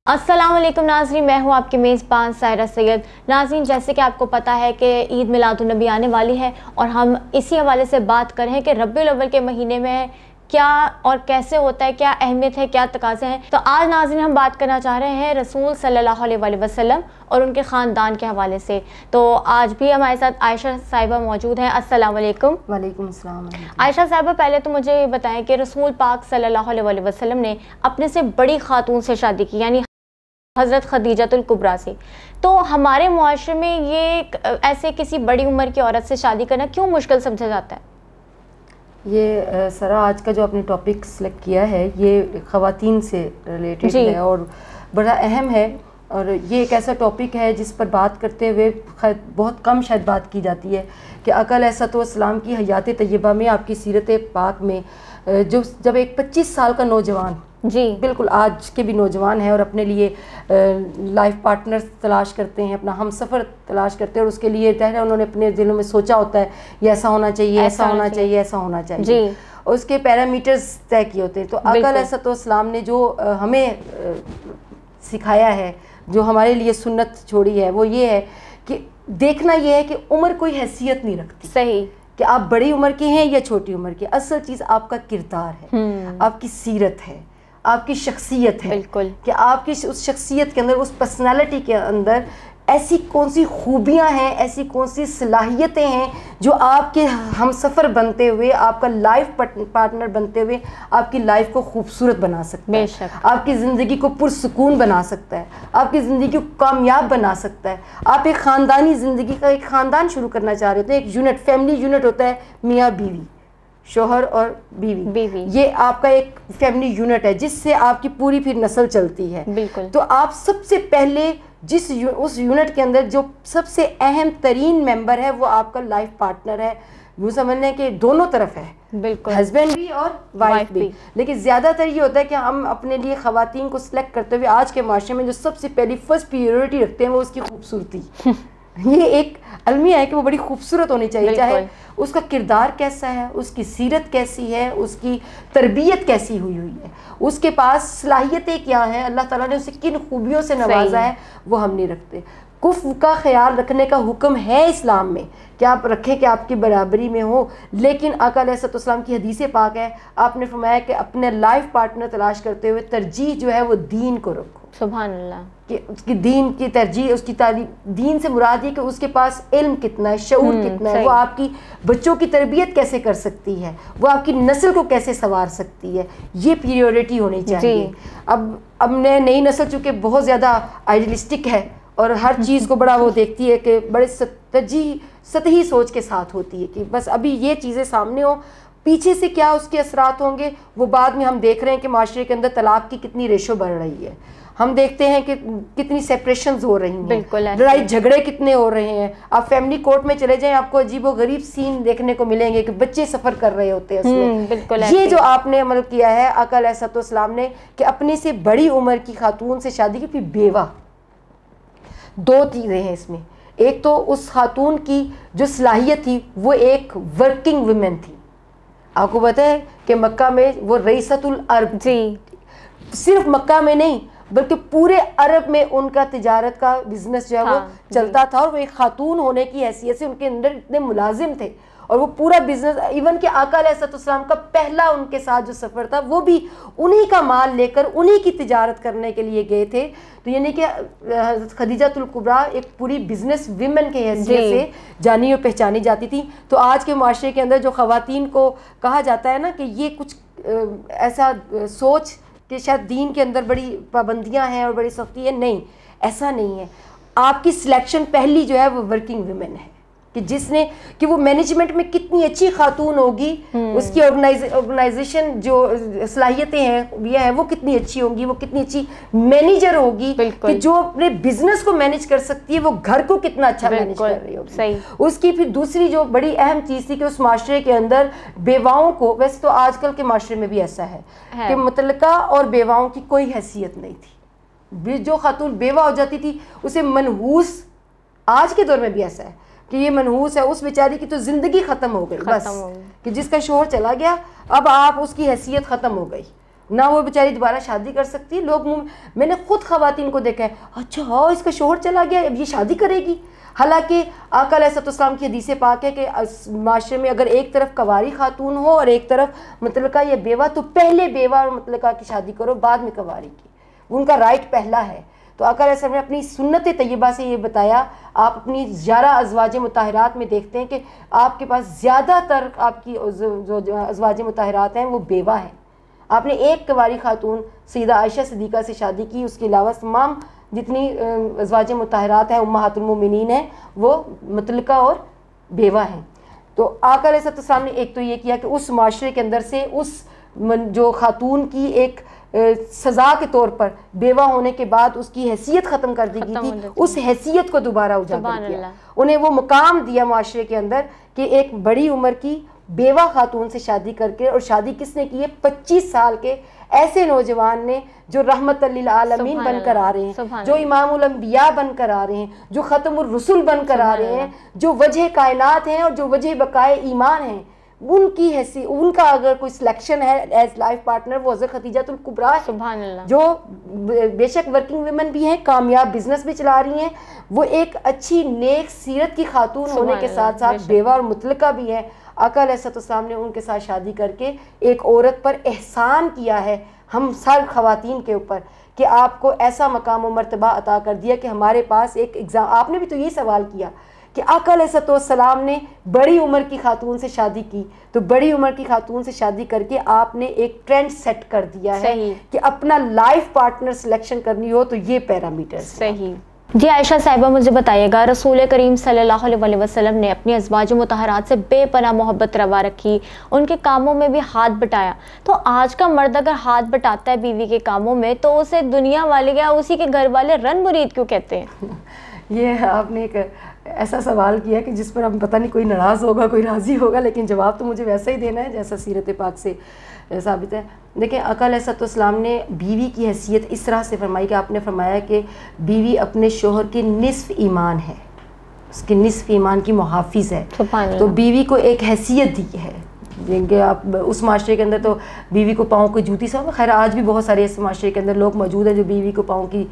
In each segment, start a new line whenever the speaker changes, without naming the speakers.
السلام علیکم ناظرین، میں ہوں آپ کی میزبان سائرہ سید۔ ناظرین، جیسے کہ آپ کو پتہ ہے کہ عید میلاد النبی آنے والی ہے اور ہم اسی حوالے سے بات کر رہے ہیں کہ ربیع الاول کے مہینے میں کیا اور کیسے ہوتا ہے، کیا اہمیت ہے، کیا تقاضے ہیں۔ تو آج ناظرین ہم بات کرنا چاہ رہے ہیں رسول صلی اللہ علیہ وآلہ وسلم اور ان کے خاندان کے حوالے سے۔ تو آج بھی ہمارے ساتھ عائشہ صاحبہ موجود ہیں۔ السلام علیکم۔
وعلیکم السلام۔
عائشہ صاحبہ، پہلے تو مجھے یہ بتائیں کہ رسول پاک صلی اللہ علیہ وآلہ وسلم نے اپنے سے بڑی خاتون سے شادی کی، یعنی حضرت خدیجہ الکبریٰ سے۔ تو ہمارے معاشرے میں یہ ایسے کسی بڑی عمر کی عورت سے شادی کرنا کیوں مشکل سمجھا جاتا ہے؟
یہ سرا آج کا جو آپ نے ٹاپک سلیکٹ کیا ہے یہ خواتین سے ریلیٹڈ ہے اور بڑا اہم ہے، اور یہ ایک ایسا ٹاپک ہے جس پر بات کرتے ہوئے بہت کم شاید بات کی جاتی ہے کہ آقا علیہ الصلوۃ والسلام کی حیات طیبہ میں، آپ کی سیرت پاک میں، جب ایک 25 سال کا نوجوان، بالکل آج کے بھی نوجوان ہیں اور اپنے لیے لائف پارٹنر تلاش کرتے ہیں، اپنا ہم سفر تلاش کرتے ہیں، اور اس کے لیے انہوں نے اپنے دلوں میں سوچا ہوتا ہے یہ ایسا ہونا چاہیے، ایسا ہونا چاہیے، ایسا ہونا چاہیے، اور اس کے پیرامیٹرز طے کیے ہوتے ہیں۔ تو آقا علیہ الصلوۃ والسلام نے جو ہمیں سکھایا ہے، جو ہمارے لیے سنت چھوڑی ہے، وہ یہ ہے کہ دیکھنا یہ ہے کہ عمر کوئی حیثیت نہیں رکھتی، صحیح، کہ آپ بڑی عمر کے ہیں یا چھوٹی عمر کے، اصل چیز آپ کا کردار ہے، آپ کی سیرت ہے، آپ کی شخصیت ہے، بالکل، کہ آپ کی اس شخصیت کے اندر، اس پرسنالٹی کے اندر ایسی کون سی خوبیاں ہیں، ایسی کون سی صلاحیتیں ہیں جو آپ کے ہم سفر بنتے ہوئے، آپ کا لائف پارٹنر بنتے ہوئے آپ کی لائف کو خوبصورت بنا سکتا ہے، آپ کی زندگی کو پرسکون بنا سکتا ہے، آپ کی زندگی کو کامیاب بنا سکتا ہے۔ آپ ایک خاندانی زندگی کا ایک خاندان شروع کرنا چاہ رہے ہوتے ہیں، ایک یونٹ، فیملی یونٹ ہوتا ہے، میاں بیوی، شوہر اور بیوی، یہ آپ کا ایک فیملی یونٹ ہے جس سے آپ کی پوری پھر نسل چلتی ہے۔ بالکل، تو آپ سب سے پہلے اس یونٹ کے اندر جو سب سے اہم ترین ممبر ہے وہ آپ کا لائف پارٹنر ہے، وہ سمجھنے کہ دونوں طرف ہے، بالکل، ہسبینڈ بھی اور وائف بھی۔ لیکن زیادہ تر یہ ہوتا ہے کہ ہم اپنے لیے خواتین کو سلیکٹ کرتے ہوئے آج کے معاشرے میں جو سب سے پہلی فرسٹ پریورٹی رکھتے ہیں وہ اس کی خوبصورتی۔ یہ ایک المیہ ہے کہ وہ بڑی خوبصورت ہونی چاہیے، چاہے اس کا کردار کیسا ہے، اس کی سیرت کیسی ہے، اس کی تربیت کیسی ہوئی ہے، اس کے پاس صلاحیتیں کیا ہیں، اللہ تعالیٰ نے اسے کن خوبیوں سے نوازا ہے، وہ ہم نہیں رکھتے۔ کفو کا خیال رکھنے کا حکم ہے اسلام میں کہ آپ رکھیں کہ آپ کی برابری میں ہو، لیکن آقا علیہ الصلوۃ والسلام کی حدیث پاک ہے، آپ نے فرمایا کہ اپنے لائف پارٹنر تلاش کرتے ہوئے ترجیح جو ہے وہ دین کو رکھو۔ سبحان اللہ، کہ اس کی دین کی ترجیح، اس کی تعلیم، دین سے مراد یہ کہ اس کے پاس علم کتنا ہے، شعور کتنا ہے، وہ آپ کی بچوں کی تربیت کیسے کر سکتی ہے، وہ آپ کی نسل کو کیسے سنوار سکتی ہے، یہ پریورٹی ہونی چاہیے۔ اب نئی نسل چونکہ بہت زیادہ آئیڈیلسٹک ہے اور ہر چیز کو بڑا وہ دیکھتی ہے کہ بڑے سطحی سوچ کے ساتھ ہوتی ہے کہ بس ابھی یہ چیزیں سامنے ہوں، پیچھے سے کیا اس کے اثرات ہوں گے وہ بعد میں۔ ہم دیکھ رہے ہیں کہ معاشرے کے اندر طلاق کی کتنی ریشو بڑھ رہی ہے، ہم دیکھتے ہیں کہ کتنی سیپریشنز ہو رہی ہیں، لڑائی جھگڑے کتنے ہو رہے ہیں۔ آپ فیملی کورٹ میں چلے جائیں، آپ کو عجیب و غریب سین دیکھنے کو ملیں گے کہ بچے سفر کر رہے ہوتے ہیں اس میں۔ یہ جو آپ نے عمل کیا ہے آقا علیہ الصلوۃ والسلام نے کہ اپنی سے بڑی عمر کی خاتون سے شادی کی، پھر بیوہ، دو چیزیں ہیں اس میں۔ ایک تو اس خاتون کی جو صلاحیت تھی وہ ایک ورکنگ ویمن تھی، آپ کو پتہ ہے کہ مکہ میں وہ رئیسۃ العرب، صرف مکہ میں نہیں بلکہ پورے عرب میں ان کا تجارت کا بزنس جو ہے وہ چلتا تھا، اور وہ ایک خاتون ہونے کی حیثیت سے ان کے اندر اتنے ملازم تھے، اور وہ پورا بزنس، ایون کہ آقا علیہ الصلوۃ والسلام کا پہلا ان کے ساتھ جو سفر تھا وہ بھی انہی کا مال لے کر انہی کی تجارت کرنے کے لیے گئے تھے۔ تو یعنی کہ حضرت خدیجہ الکبریٰ ایک پوری بزنس ویمن کے حیثیت سے جانی اور پہچانی جاتی تھی۔ تو آج کے معاشرے کے اندر جو خواتین کو کہا جاتا ہے نا کہ یہ کچھ ایسا سوچ کہ شاید دین کے اندر بڑی پابندیاں ہیں اور بڑی سختی ہے، نہیں، ایسا نہیں ہے۔ آپ کی سلیکشن پہلی جو ہے وہ ورکنگ ویمن ہے، کہ جس نے کہ وہ مینجمنٹ میں کتنی اچھی خاتون ہوگی، اس کی آرگنائزیشن جو صلاحیتیں ہیں یہ ہیں وہ کتنی اچھی ہوں گی، وہ کتنی اچھی مینیجر ہوگی کہ جو اپنے بزنس کو مینیج کر سکتی ہے، وہ گھر کو کتنا اچھا مینیج کر رہی ہوگی۔ اس کی پھر دوسری جو بڑی اہم چیز تھی کہ اس معاشرے کے اندر بیواؤں کو، ویسے تو آج کل کے معاشرے میں بھی ایسا ہے کہ مطلقہ اور بیواؤں کی کوئی حیثیت نہیں تھی، جو خاتون بیوہ ہو جاتی تھی اسے منحوس، آج کے دور میں بھی ایسا ہے کہ یہ منحوس ہے، اس بیچاری کی تو زندگی ختم ہو گئی، بس کہ جس کا شوہر چلا گیا اب آپ اس کی حیثیت ختم ہو گئی، نہ وہ بیچاری دوبارہ شادی کر سکتی ہے. لوگ میں نے خود خواتین کو دیکھا ہے, اچھا ہاں اس کا شوہر چلا گیا اب یہ شادی کرے گی. حالانکہ آقا علیہ السلام کی حدیث پاک ہے کہ معاشرے میں اگر ایک طرف کنواری خاتون ہو اور ایک طرف مطلقہ یا بیوہ, تو پہلے بیوہ اور مطلقہ کی شادی کرو, بعد میں کنواری کی, ان کا رائٹ پہلا ہے. تو آقا علیہ السلام نے اپنی سنت طیبہ سے یہ بتایا. آپ اپنی 11 ازواج مطہرات میں دیکھتے ہیں کہ آپ کے پاس زیادہ تر آپ کی جو ازواج مطہرات ہیں وہ بیوہ ہیں. آپ نے ایک کنواری خاتون سیدہ عائشہ صدیقہ سے شادی کی, اس کے علاوہ تمام جتنی ازواج مطہرات ہیں امہات المومنین ہیں وہ مطلقہ اور بیوہ ہیں. تو آقا علیہ السلام نے ایک تو یہ کیا کہ اس معاشرے کے اندر سے اس جو خاتون کی ایک سزا کے طور پر بیوہ ہونے کے بعد اس کی حیثیت ختم کر دی گئی تھی, اس حیثیت کو دوبارہ اجاگر کیا, انہیں وہ مقام دیا معاشرے کے اندر کہ ایک بڑی عمر کی بیوہ خاتون سے شادی کر کے, اور شادی کس نے کی ہے 25 سال کے ایسے نوجوان نے جو رحمت للعالمین بن کر آ رہے ہیں, جو امام الانبیاء بن کر آ رہے ہیں, جو ختم الرسل بن کر آ رہے ہیں, جو وجہ کائنات ہیں اور جو وجہ بقائے ایمان ہیں. ان کی حیثیت, ان کا اگر کوئی سلیکشن ہے ایز لائف پارٹنر وہ حضرت خدیجہ الکبریٰ ہے, جو بے شک ورکنگ ویمن بھی ہیں, کامیاب بزنس بھی چلا رہی ہیں, وہ ایک اچھی نیک سیرت کی خاتون ہونے کے ساتھ ساتھ بیوہ اور مطلقہ بھی ہے. آقا علیہ السلام نے ان کے ساتھ شادی کر کے ایک عورت پر احسان کیا ہے ہم سر خواتین کے اوپر, کہ آپ کو ایسا مقام و مرتبہ عطا کر دیا کہ ہمارے پاس ایک ایگزام. آپ نے بھی تو یہی سوال کیا کہ آقا علیہ السلام نے بڑی عمر کی خاتون سے شادی کی, تو بڑی عمر کی خاتون سے شادی کر کے آپ نے ایک ٹرینڈ سیٹ کر دیا ہے کہ اپنا لائف پارٹنر سلیکشن کرنی ہو تو یہ پیرامیٹر.
صحیح. جی عائشہ صاحبہ مجھے بتائیے گا, رسول کریم صلی اللہ علیہ وسلم نے اپنی ازواج مطہرات سے بے پناہ محبت روا رکھی, ان کے کاموں میں بھی ہاتھ بٹایا. تو آج کا مرد اگر ہاتھ بٹاتا ہے بیوی کے کاموں میں تو اسے دنیا والے یا اسی کے گھر والے رن مرید کیوں کہتے ہیں؟
یہ آپ نے ایک ایسا سوال کیا کہ جس پر ہم پتہ نہیں کوئی ناراض ہوگا کوئی راضی ہوگا, لیکن جواب تو مجھے ویسا ہی دینا ہے جیسا سیرت پاک سے ثابت ہے. دیکھیں آقا علیہ السلام نے بیوی کی حیثیت اس طرح سے فرمائی کہ آپ نے فرمایا کہ بیوی اپنے شوہر کے نصف ایمان ہے, اس کے نصف ایمان کی محافظ ہے. تو بیوی کو ایک حیثیت دی ہے. کہ آپ اس معاشرے کے اندر تو بیوی کو پاؤں کی جوتی سمجھ, خیر آج بھی بہت سارے اس معاشرے کے اندر لوگ موجود ہیں جو بیوی کو پاؤں کی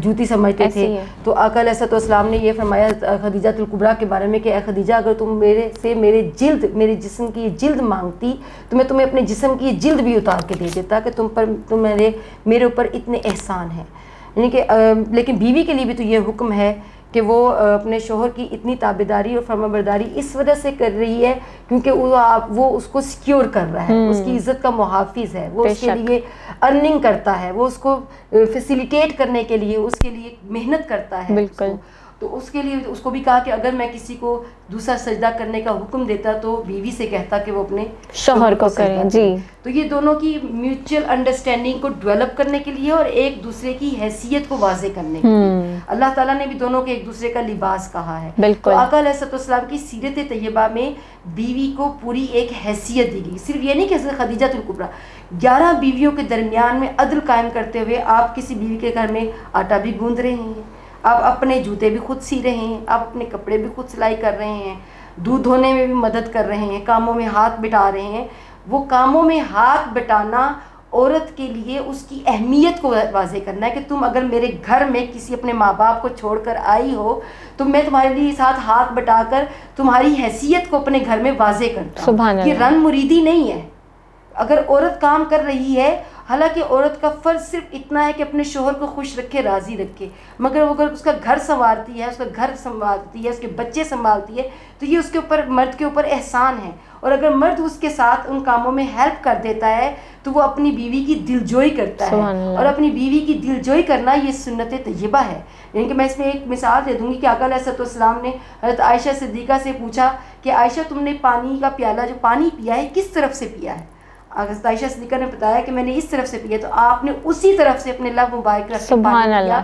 جوتی سمجھتے تھے. تو آقا علیہ السلام نے یہ فرمایا خدیجہ الکبریٰ کے بارے میں کہ اے خدیجہ اگر تم میرے سے میرے جسم کی جلد مانگتی تو میں تمہیں اپنے جسم کی جلد بھی اتار کے دے دیتا کہ تم میرے اوپر اتنے احسان ہیں. یعنی کہ لیکن بیوی کے لیے بھی تو یہ حکم ہے کہ وہ اپنے شوہر کی اتنی تابعداری اور فرمانبرداری اس وجہ سے کر رہی ہے کیونکہ وہ اس کو سیکیور کر رہا ہے, اس کی عزت کا محافظ ہے, وہ اس کے لیے ارننگ کرتا ہے, وہ اس کو فیسیلیٹیٹ کرنے کے لیے اس کے لیے محنت کرتا ہے. بالکل. تو اس کے لیے اس کو بھی کہا کہ اگر میں کسی کو دوسرا سجدہ کرنے کا حکم دیتا تو بیوی سے کہتا کہ وہ اپنے
شوہر کو کریں. جی.
تو یہ دونوں کی میوچل انڈرسٹینڈنگ کو ڈیولپ کرنے کے لیے اور ایک دوسرے کی حیثیت کو واضح کرنے کے لیے اللہ تعالیٰ نے بھی دونوں کے ایک دوسرے کا لباس کہا ہے.
بالکل.
تو آقا علیہ السلام کی سیرت طیبہ میں بیوی کو پوری ایک حیثیت دی گئی. صرف یہ نہیں کہ حضرت خدیجہ الکبریٰ 11 بیویوں کے درمیان میں عدل قائم کرتے ہوئے آپ کسی بیوی کے گھر میں آٹا بھی گوندھ رہے ہیں, آپ اپنے جوتے بھی خود سی رہے ہیں, آپ اپنے کپڑے بھی خود سلائی کر رہے ہیں, دودھ دھونے میں بھی مدد کر رہے ہیں, کاموں میں ہاتھ بٹا رہے ہیں. وہ کاموں میں ہاتھ بٹانا عورت کے لیے اس کی اہمیت کو واضح کرنا ہے کہ تم اگر میرے گھر میں کسی اپنے ماں باپ کو چھوڑ کر آئی ہو تو میں تمہارے لیے ساتھ ہاتھ بٹا کر تمہاری حیثیت کو اپنے گھر میں واضح کرتا ہوں. یہ رن مریدی نہیں ہے. اگر عورت کام کر رہی ہے, حالانکہ عورت کا فرض صرف اتنا ہے کہ اپنے شوہر کو خوش رکھے, راضی رکھے, مگر وہ اگر اس کا گھر سنوارتی ہے, اس کا گھر سنبھالتی ہے, اس کے بچے سنبھالتی ہے تو یہ اس کے اوپر مرد کے اوپر احسان ہے. اور اگر مرد اس کے ساتھ ان کاموں میں ہیلپ کر دیتا ہے تو وہ اپنی بیوی کی دلجوئی کرتا ہے. اور اپنی بیوی کی دلجوئی کرنا یہ سنت طیبہ ہے. یعنی کہ میں اس میں ایک مثال دے دوں گی کہ آقا علیہ السلام نے حضرت عائشہ صدیقہ سے پوچھا کہ عائشہ تم نے پانی کا پیالہ جو پانی پیا ہے کس طرف سے پیا ہے؟ حضرت عائشہ صدیقہ نے بتایا کہ میں نے اس طرف سے پیا, تو آپ نے اسی طرف سے اپنے لب مبارک رکھ کے پانی پیا.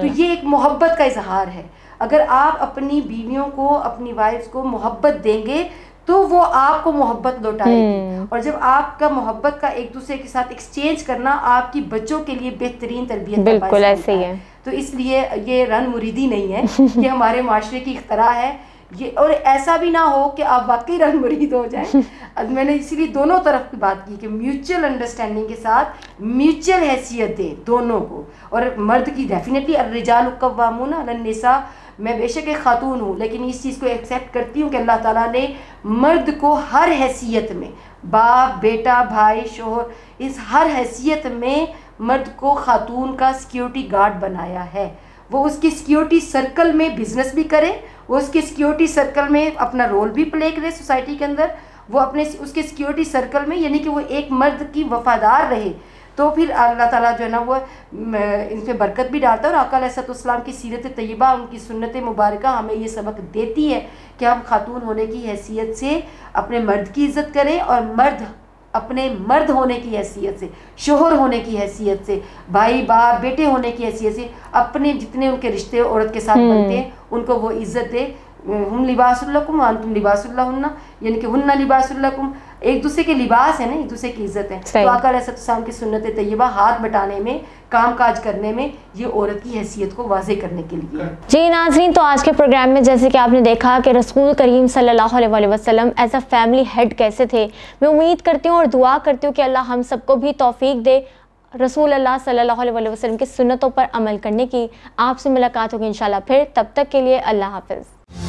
تو یہ ایک محبت کا اظہار ہے. اگر آپ اپنی بیویوں کو, اپنی وائفز کو محبت دیں گے تو وہ آپ کو محبت لوٹائے گی. اور جب آپ کا محبت کا ایک دوسرے کے ساتھ ایکسچینج کرنا آپ کی بچوں کے لیے بہترین تربیت کا باعث بنتا ہے. تو اس لیے یہ رن مریدی نہیں ہے, یہ ہمارے معاشرے کی اختراع ہے یہ اور ایسا بھی نہ ہو کہ آپ واقعی رنگ مرید ہو جائیں. میں نے اسی لیے دونوں طرف کی بات کی کہ میوچل انڈرسٹینڈنگ کے ساتھ میوچل حیثیت دیں دونوں کو. اور مرد کی ڈیفینیٹلی الرجال قوامون علی النساء، میں بے شک ایک خاتون ہوں لیکن اس چیز کو ایکسیپٹ کرتی ہوں کہ اللہ تعالیٰ نے مرد کو ہر حیثیت میں، باپ، بیٹا، بھائی، شوہر، اس ہر حیثیت میں مرد کو خاتون کا سیکیورٹی گارڈ بنایا ہے. وہ اس کی سیکیورٹی سرکل میں بزنس بھی کرے، وہ اس کے سیکیورٹی سرکل میں اپنا رول بھی پلے کرے سوسائٹی کے اندر، وہ اپنے اس کے سیکیورٹی سرکل میں یعنی کہ وہ ایک مرد کی وفادار رہے. تو پھر اللہ تعالیٰ جو ہے نا وہ ان پہ برکت بھی ڈالتا ہے. اور آقا علیہ السلام کی سیرت طیبہ، ان کی سنت مبارکہ ہمیں یہ سبق دیتی ہے کہ ہم خاتون ہونے کی حیثیت سے اپنے مرد کی عزت کریں، اور مرد اپنے مرد ہونے کی حیثیت سے، شوہر ہونے کی حیثیت سے، بھائی، باپ، بیٹے ہونے کی حیثیت سے اپنے جتنے ان کے رشتے عورت کے ساتھ بنتے ہیں ان کو وہ عزت دے. ہم لباس لکم وانتم لباس لہن، یعنی کہ ہن لباس لکم، ایک دوسرے کے لباس ہے نا، ایک دوسرے کی عزت ہے. تو آقا علیہ السلام کی سنت طیبہ ہاتھ بٹانے میں، کام کاج کرنے میں، یہ عورت کی حیثیت کو واضح کرنے کے لیے ہے.
جی ناظرین، تو آج کے پروگرام میں جیسے کہ آپ نے دیکھا کہ رسول کریم صلی اللہ علیہ وسلم ایز اے فیملی ہیڈ کیسے تھے. میں امید کرتی ہوں اور دعا کرتی ہوں کہ اللہ ہم سب کو بھی توفیق دے رسول اللہ صلی اللہ علیہ وسلم کی سنتوں پر عمل کرنے کی. آپ سے ملاقات ہوگی انشاءاللہ پھر، تب تک کے لیے اللہ حافظ.